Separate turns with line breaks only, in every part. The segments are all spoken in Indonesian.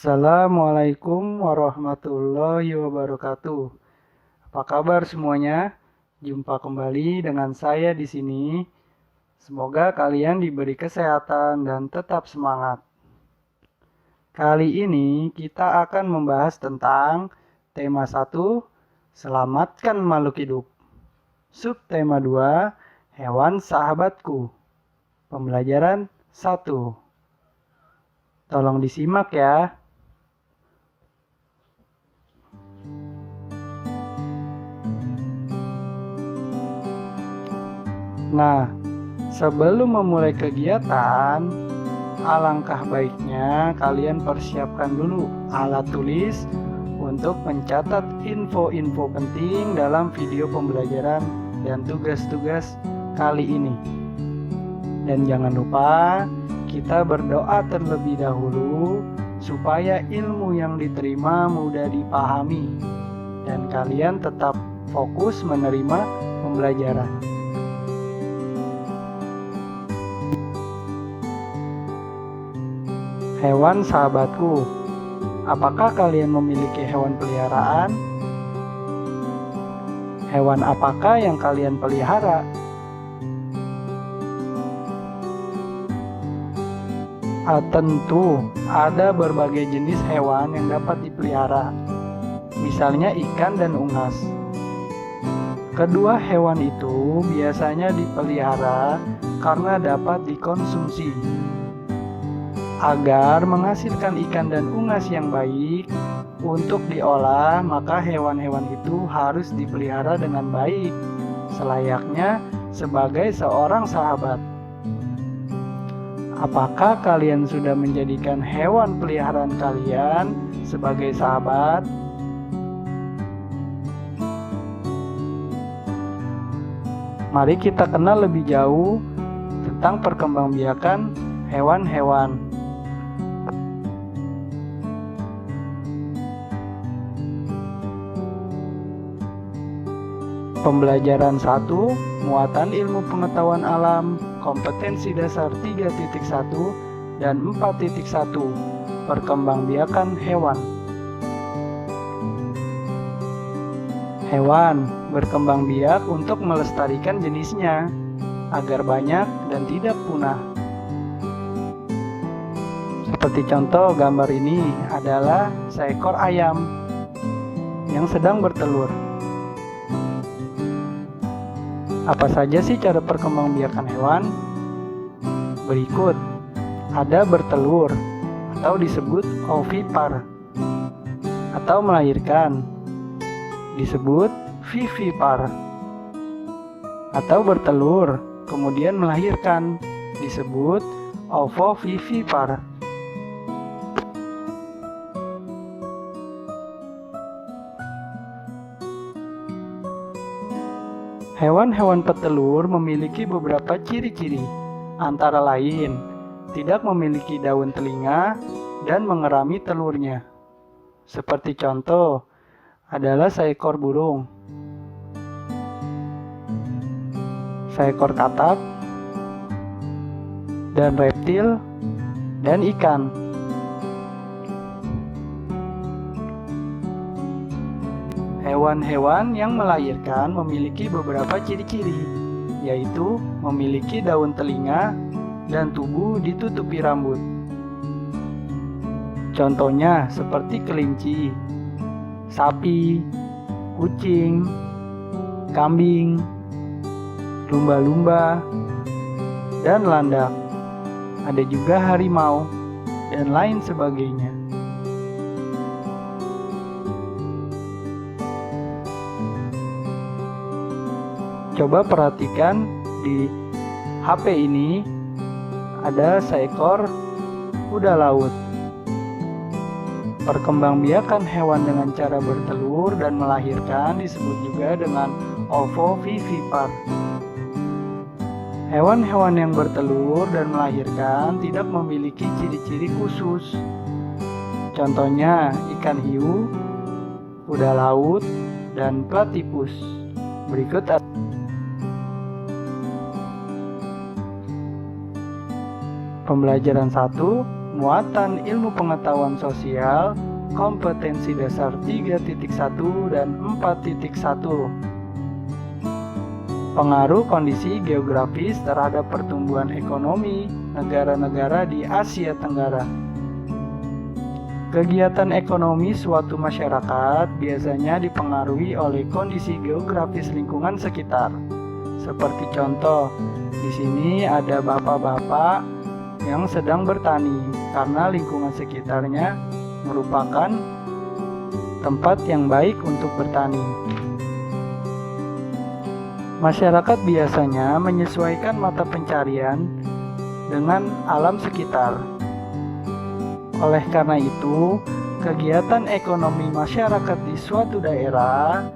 Assalamualaikum warahmatullahi wabarakatuh. Apa kabar semuanya? Jumpa kembali dengan saya di sini. Semoga kalian diberi kesehatan dan tetap semangat. Kali ini kita akan membahas tentang tema 1, selamatkan makhluk hidup. Subtema 2, hewan sahabatku. Pembelajaran 1. Tolong disimak ya. Nah, sebelum memulai kegiatan, alangkah baiknya kalian persiapkan dulu alat tulis untuk mencatat info-info penting dalam video pembelajaran dan tugas-tugas kali ini. Dan jangan lupa kita berdoa terlebih dahulu supaya ilmu yang diterima mudah dipahami dan kalian tetap fokus menerima pembelajaran. Hewan sahabatku, apakah kalian memiliki hewan peliharaan? Hewan apakah yang kalian pelihara? Tentu ada berbagai jenis hewan yang dapat dipelihara, misalnya ikan dan unggas. Kedua hewan itu biasanya dipelihara karena dapat dikonsumsi. Agar menghasilkan ikan dan unggas yang baik untuk diolah, maka hewan-hewan itu harus dipelihara dengan baik, selayaknya sebagai seorang sahabat. Apakah kalian sudah menjadikan hewan peliharaan kalian sebagai sahabat? Mari kita kenal lebih jauh tentang perkembangbiakan hewan-hewan. Pembelajaran 1, muatan ilmu pengetahuan alam, kompetensi dasar 3.1 dan 4.1, perkembangbiakan hewan. Hewan berkembang biak untuk melestarikan jenisnya agar banyak dan tidak punah. Seperti contoh gambar ini adalah seekor ayam yang sedang bertelur. Apa saja sih cara perkembangbiakan hewan? Berikut, ada bertelur atau disebut ovipar atau melahirkan, disebut vivipar, atau bertelur kemudian melahirkan, disebut ovovivipar. Hewan-hewan petelur memiliki beberapa ciri-ciri, antara lain tidak memiliki daun telinga dan mengerami telurnya. Seperti contoh adalah seekor burung, seekor katak, dan reptil, dan ikan. Hewan-hewan yang melahirkan memiliki beberapa ciri-ciri, yaitu memiliki daun telinga dan tubuh ditutupi rambut. Contohnya seperti kelinci, sapi, kucing, kambing, lumba-lumba, dan landak. Ada juga harimau dan lain sebagainya. Coba perhatikan di HP ini ada seekor kuda laut. Perkembangbiakan hewan dengan cara bertelur dan melahirkan disebut juga dengan ovovivipar. Hewan-hewan yang bertelur dan melahirkan tidak memiliki ciri-ciri khusus. Contohnya ikan hiu, kuda laut, dan platypus. Berikut pembelajaran 1, muatan ilmu pengetahuan sosial, kompetensi dasar 3.1 dan 4.1. Pengaruh kondisi geografis terhadap pertumbuhan ekonomi negara-negara di Asia Tenggara. Kegiatan ekonomi suatu masyarakat biasanya dipengaruhi oleh kondisi geografis lingkungan sekitar. Seperti contoh, di sini ada bapak-bapak yang sedang bertani karena lingkungan sekitarnya merupakan tempat yang baik untuk bertani. Masyarakat biasanya menyesuaikan mata pencarian dengan alam sekitar. Oleh karena itu, kegiatan ekonomi masyarakat di suatu daerah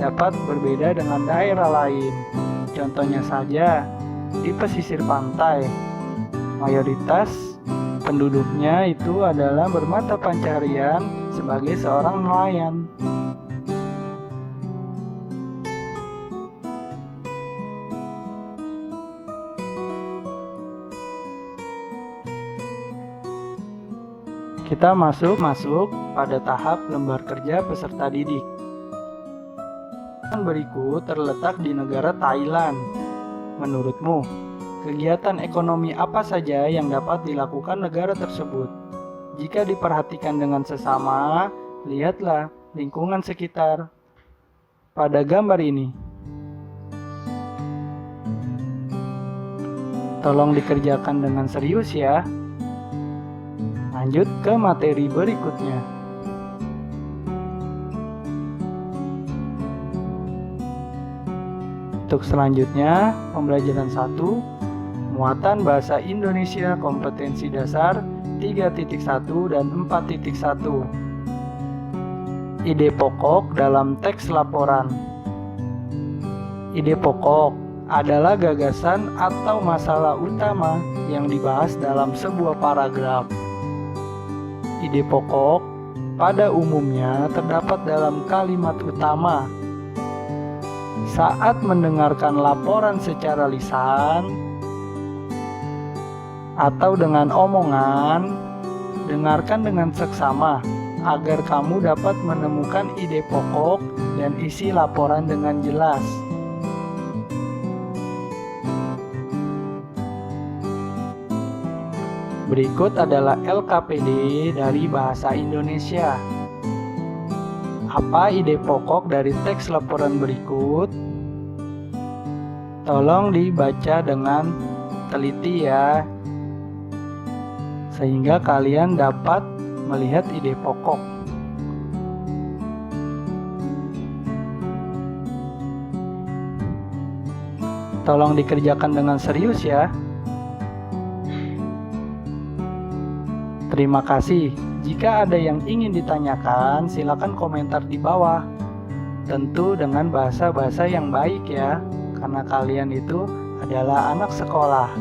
dapat berbeda dengan daerah lain. Contohnya saja, di pesisir pantai, mayoritas penduduknya itu adalah bermata pencarian sebagai seorang nelayan. Kita masuk pada tahap lembar kerja peserta didik. Berikut terletak di negara Thailand. Menurutmu, kegiatan ekonomi apa saja yang dapat dilakukan negara tersebut? Jika diperhatikan dengan sesama, lihatlah lingkungan sekitar pada gambar ini. Tolong dikerjakan dengan serius ya. Lanjut ke materi berikutnya. Untuk selanjutnya, pembelajaran 1, muatan bahasa Indonesia kompetensi dasar 3.1 dan 4.1. Ide pokok dalam teks laporan. Ide pokok adalah gagasan atau masalah utama yang dibahas dalam sebuah paragraf. Ide pokok pada umumnya terdapat dalam kalimat utama. Saat mendengarkan laporan secara lisan atau dengan omongan, dengarkan dengan seksama agar kamu dapat menemukan ide pokok dan isi laporan dengan jelas. Berikut adalah LKPD dari bahasa Indonesia. Apa ide pokok dari teks laporan berikut? Tolong dibaca dengan teliti ya, sehingga kalian dapat melihat ide pokok. Tolong dikerjakan dengan serius ya. Terima kasih. Jika ada yang ingin ditanyakan, silakan komentar di bawah. Tentu dengan bahasa-bahasa yang baik ya, karena kalian itu adalah anak sekolah.